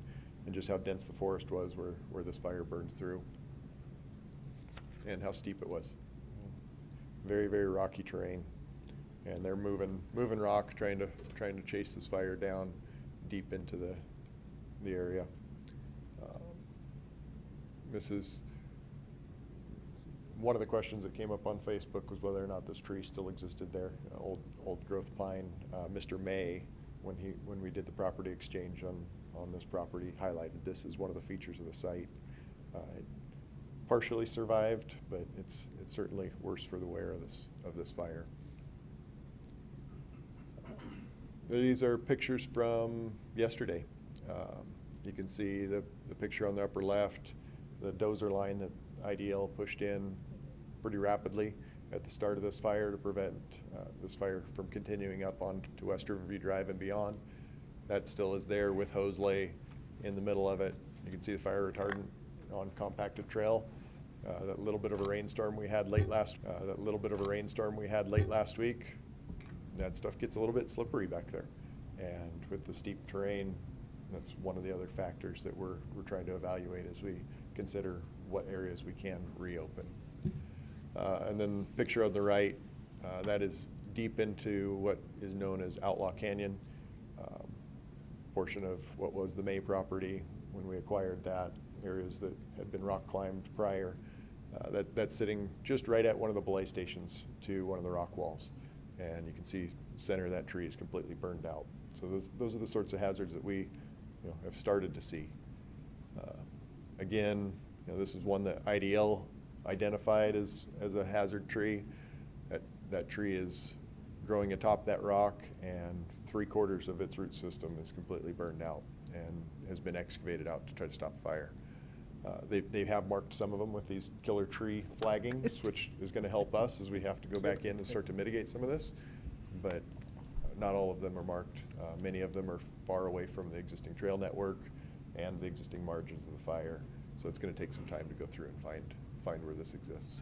just how dense the forest was where this fire burned through, and how steep it was. Very, very rocky terrain, and they're moving rock, trying to chase this fire down deep into the area. This is one of the questions that came up on Facebook, was whether or not this tree still existed there. Old growth pine. Mr. May, when we did the property exchange on this property, highlighted this as one of the features of the site. It partially survived, but it's certainly worse for the wear of this fire. These are pictures from yesterday. You can see the picture on the upper left, the dozer line that IDL pushed in pretty rapidly at the start of this fire to prevent this fire from continuing up on to West Riverview Drive and beyond. That still is there with hose lay in the middle of it. You can see the fire retardant on compacted trail. That little bit of a rainstorm we had late last week, that stuff gets a little bit slippery back there. And with the steep terrain, that's one of the other factors that we're trying to evaluate as we consider what areas we can reopen. And then picture on the right, that is deep into what is known as Outlaw Canyon, portion of what was the May property when we acquired that, areas that had been rock climbed prior. That's sitting just right at one of the belay stations to one of the rock walls. And you can see the center of that tree is completely burned out. So those are the sorts of hazards that we have started to see. Again, this is one that IDL identified as a hazard tree. That tree is growing atop that rock, and 3/4 of its root system is completely burned out and has been excavated out to try to stop fire. They have marked some of them with these killer tree flaggings, which is going to help us as we have to go back in and start to mitigate some of this, but not all of them are marked. Many of them are far away from the existing trail network and the existing margins of the fire, so it's going to take some time to go through and find where this exists.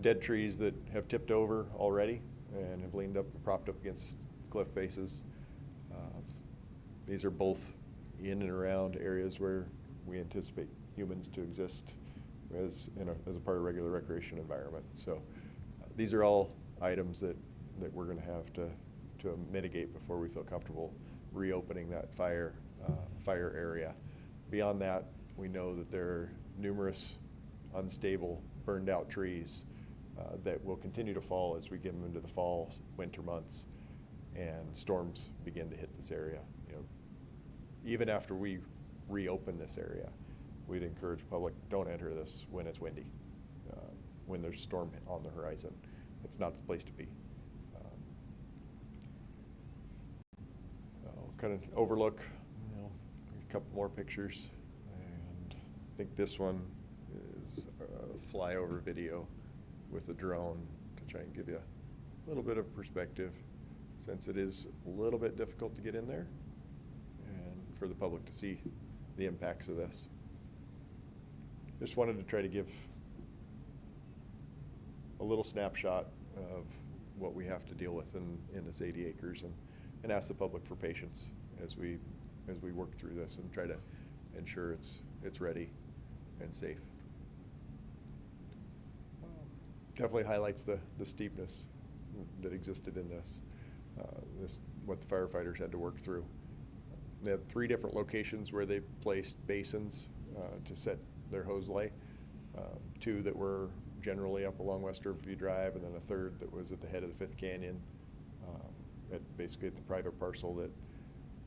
Dead trees that have tipped over already and have leaned up, propped up against cliff faces. These are both in and around areas where we anticipate humans to exist as a part of regular recreation environment. So these are all items that we're going to have to mitigate before we feel comfortable reopening that fire area. Beyond that, we know that there are numerous unstable, burned out trees that will continue to fall as we get them into the fall, winter months, and storms begin to hit this area. You know, even after we reopen this area, we'd encourage the public, don't enter this when it's windy, when there's a storm on the horizon. It's not the place to be. Kind of overlook, you know, a couple more pictures, and I think this one is a flyover video with a drone to try and give you a little bit of perspective, since it is a little bit difficult to get in there and for the public to see the impacts of this. Just wanted to try to give a little snapshot of what we have to deal with in this 80 acres, and ask the public for patience as we work through this and try to ensure it's ready and safe. Definitely highlights the steepness that existed in this, what the firefighters had to work through. They had 3 different locations where they placed basins to set their hose lay. 2 that were generally up along West Riverview Drive, and then a 3rd that was at the head of the 5th Canyon, basically at the private parcel that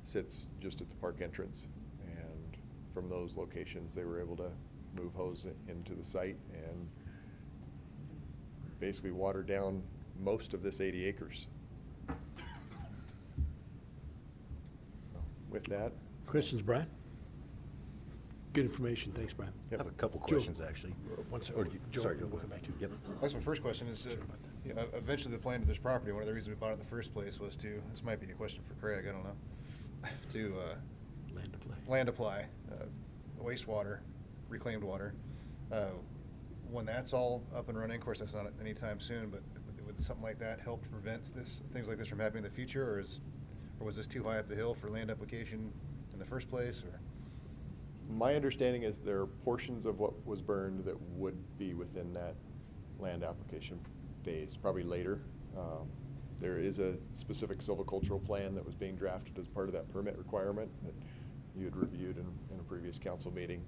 sits just at the park entrance. And from those locations, they were able to move hose into the site and basically water down most of this 80 acres. With that. Questions, Brian? Good information. Thanks, Brian. I have a couple questions, actually. One second. Or you- Joe, sorry, we'll go come back to you. Yep. That's my first question is, Sorry about that. you know, eventually the plan to this property, one of the reasons we bought it in the first place was to, this might be a question for Craig, I don't know, to Land to play. land apply, wastewater, reclaimed water. When that's all up and running, of course, that's not anytime soon, but would something like that help to prevent things like this from happening in the future, or was this too high up the hill for land application in the first place, or? My understanding is there are portions of what was burned that would be within that land application phase, probably later. There is a specific silvicultural plan that was being drafted as part of that permit requirement that you had reviewed in a previous council meeting.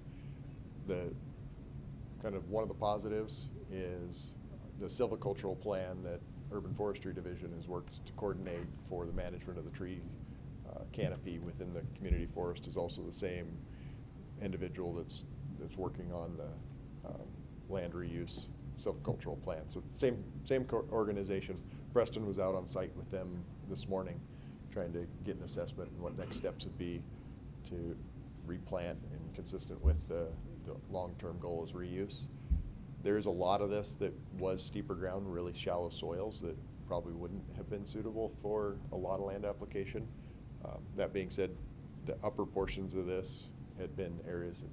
One of the positives is the silvicultural plan that Urban Forestry Division has worked to coordinate for the management of the tree canopy within the community forest is also the same individual that's working on the land reuse silvicultural plan. So same organization. Preston was out on site with them this morning trying to get an assessment and what next steps would be to replant and consistent with the long-term goal is reuse. There's a lot of this that was steeper ground, really shallow soils that probably wouldn't have been suitable for a lot of land application. That being said, the upper portions of this had been areas that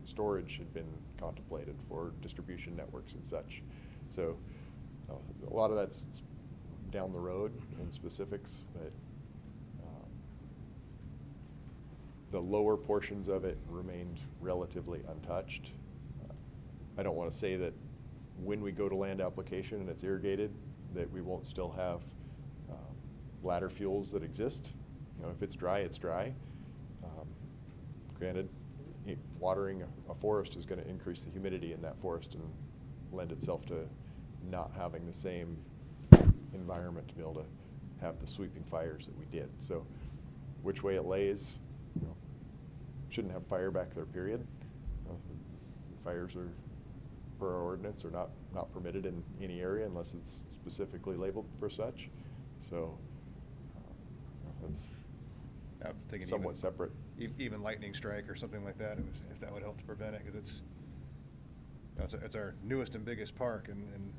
storage had been contemplated for distribution networks and such. So a lot of that's down the road in specifics, but the lower portions of it remained relatively untouched. I don't want to say that when we go to land application and it's irrigated, that we won't still have ladder fuels that exist. You know, if it's dry, it's dry. Granted, watering a forest is going to increase the humidity in that forest and lend itself to not having the same environment to be able to have the sweeping fires that we did. So which way it lays, you know, shouldn't have fire back there, period. Fires are, per our ordinance, are not permitted in any area unless it's specifically labeled for such. So that's I'm thinking somewhat separate. Even lightning strike or something like that, if that would help to prevent it, because it's our newest and biggest park, and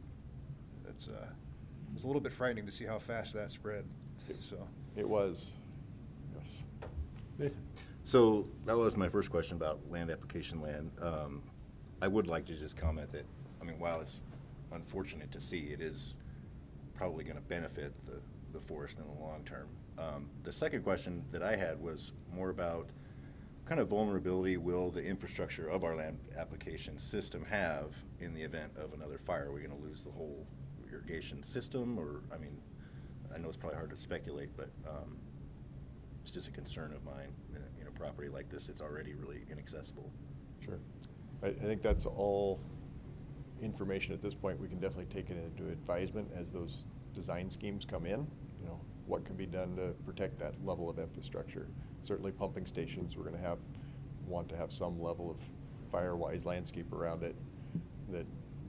it's a little bit frightening to see how fast that spread. So It was, yes. Nathan? So that was my first question about land application land. I would like to just comment that, I mean, while it's unfortunate to see, it is probably going to benefit the forest in the long term. The second question that I had was more about what kind of vulnerability will the infrastructure of our land application system have in the event of another fire? Are we going to lose the whole irrigation system? Or, I mean, I know it's probably hard to speculate, but it's just a concern of mine. In a property like this, it's already really inaccessible. Sure. I think that's all information at this point. We can definitely take it into advisement as those design schemes come in. You know, what can be done to protect that level of infrastructure. Certainly pumping stations, we're going to want to have some level of fire-wise landscape around it that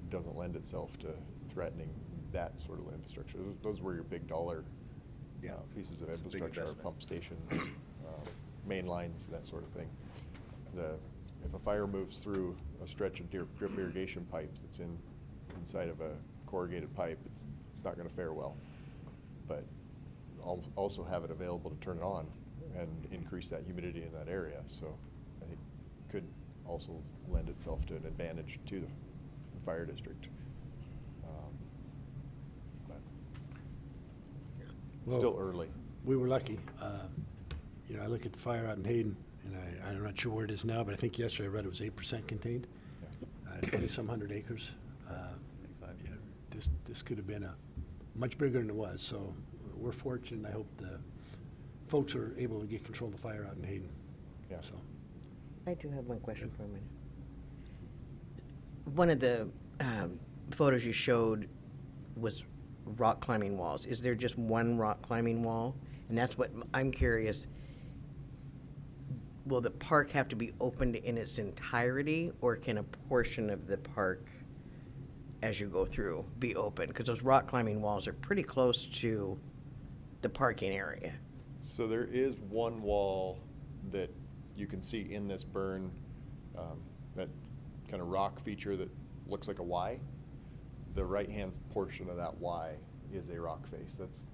doesn't lend itself to threatening that sort of infrastructure. Those were your big dollar pieces of It's a big infrastructure, investment. pump stations, main lines, that sort of thing. If a fire moves through a stretch of drip irrigation pipe that's inside of a corrugated pipe, it's not going to fare well. But also have it available to turn it on and increase that humidity in that area. So I think could also lend itself to an advantage to the fire district. But still early. We were lucky. You know, I look at the fire out in Hayden, and I'm not sure where it is now, but I think yesterday I read it was 8% contained, 20-some hundred acres. You know, this could have been a much bigger than it was. So we're fortunate. I hope the folks are able to get control of the fire out in Hayden. Yeah. So. I do have one question for a minute. One of the photos you showed was rock climbing walls. Is there just one rock climbing wall? And that's what I'm curious. Will the park have to be opened in its entirety, or can a portion of the park, as you go through, be open? Because those rock climbing walls are pretty close to the parking area. So there is one wall that you can see in this burn, that kind of rock feature that looks like a Y. The right-hand portion of that Y is a rock face. That's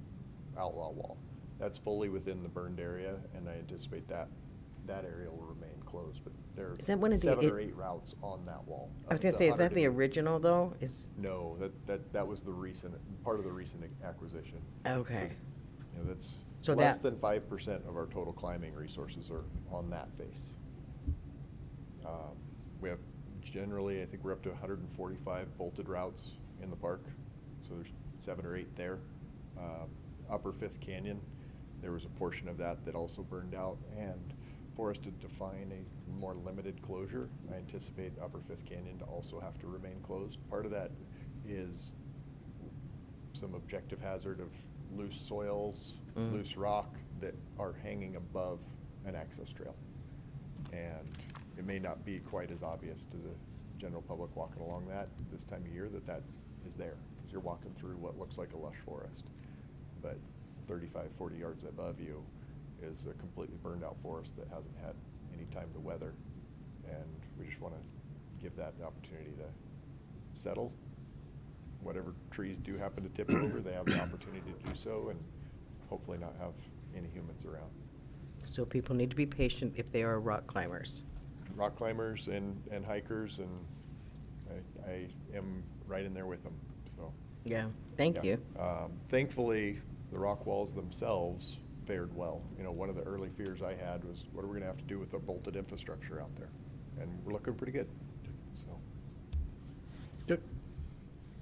outlaw wall. That's fully within the burned area, and I anticipate that area will remain closed. But there Is that one are of the- 7 or 8 routes on that wall. I was going to say, is that the original, though? No, that was the part of the recent acquisition. Okay. You know, that's So less that- than 5% of our total climbing resources are on that face. We have generally, I think we're up to 145 bolted routes in the park, so there's 7 or 8 there. Upper Fifth Canyon, there was a portion of that also burned out, and for us to define a more limited closure, I anticipate Upper Fifth Canyon to also have to remain closed. Part of that is some objective hazard of loose soils, loose rock that are hanging above an access trail. And it may not be quite as obvious to the general public walking along that this time of year that is there, because you're walking through what looks like a lush forest. But 35, 40 yards above you is a completely burned out forest that hasn't had any time to weather. And we just want to give that the opportunity to settle. Whatever trees do happen to tip over, they have the opportunity to do so, and hopefully not have any humans around. So people need to be patient if they are rock climbers. Rock climbers and hikers, and I am right in there with them, so. Yeah, thank you. Thankfully, the rock walls themselves fared well. You know, one of the early fears I had was, what are we gonna have to do with the bolted infrastructure out there? And we're looking pretty good, so. Good.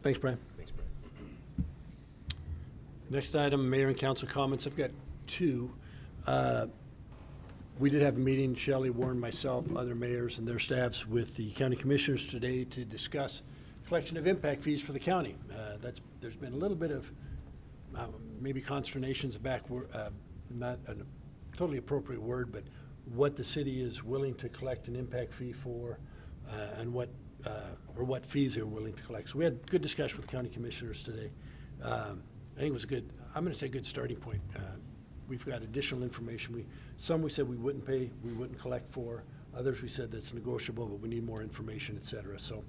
Thanks, Brian. Thanks, Brad. Next item, mayor and council comments. I've got 2. We did have a meeting, Shelley, Warren, myself, other mayors and their staffs with the county commissioners today to discuss collection of impact fees for the county. There's been a little bit of maybe consternation's not a totally appropriate word, but what the city is willing to collect an impact fee for, and what fees they're willing to collect. So we had good discussion with county commissioners today. I think it was a good, I'm going to say good starting point. We've got additional information. Some we said we wouldn't pay, we wouldn't collect for. Others we said that's negotiable, but we need more information, et cetera. So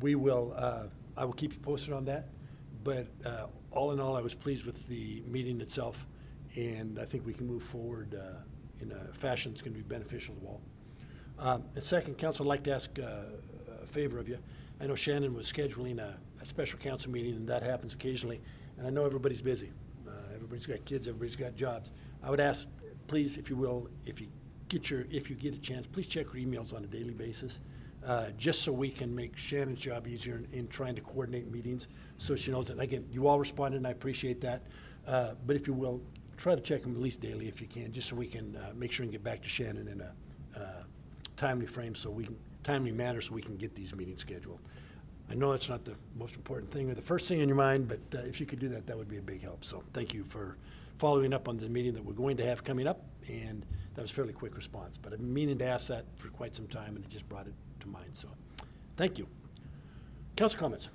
we will, I will keep you posted on that. But all in all, I was pleased with the meeting itself, and I think we can move forward in a fashion that's going to be beneficial to all. And second, council, I'd like to ask favor of you. I know Shannon was scheduling a special council meeting, and that happens occasionally, and I know everybody's busy. Everybody's got kids, everybody's got jobs. I would ask, please, if you will, if you get a chance, please check your emails on a daily basis, just so we can make Shannon's job easier in trying to coordinate meetings, so she knows that. Again, you all responded, and I appreciate that. But if you will, try to check them at least daily if you can, just so we can make sure and get back to Shannon in a timely manner, so we can get these meetings scheduled. I know that's not the most important thing or the first thing in your mind, but if you could do that, that would be a big help. So thank you for following up on the meeting that we're going to have coming up, and that was a fairly quick response. But I've been meaning to ask that for quite some time, and it just brought it to mind. So thank you. Council comments?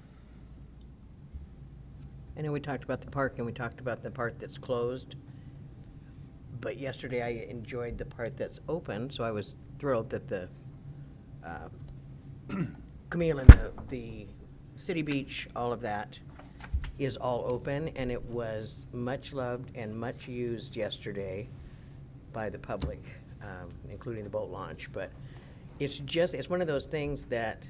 I know we talked about the park and we talked about the part that's closed, but yesterday I enjoyed the part that's open, so I was thrilled that the Camille and the City Beach, all of that is all open, and it was much loved and much used yesterday by the public, including the boat launch. But it's one of those things that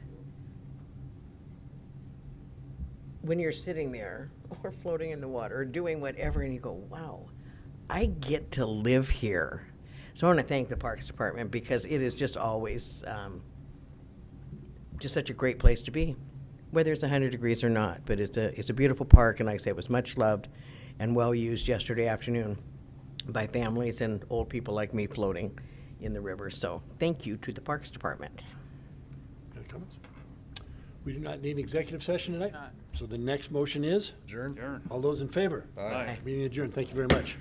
when you're sitting there or floating in the water or doing whatever and you go, wow, I get to live here. So I want to thank the Parks Department, because it is just always just such a great place to be, whether it's 100 degrees or not. But it's a beautiful park, and like I say, it was much loved and well used yesterday afternoon by families and old people like me floating in the river. So thank you to the Parks Department. Any comments? We do not need an executive session tonight. Not. So the next motion is? Adjourn? All those in favor? Aye. Meeting adjourned. Thank you very much.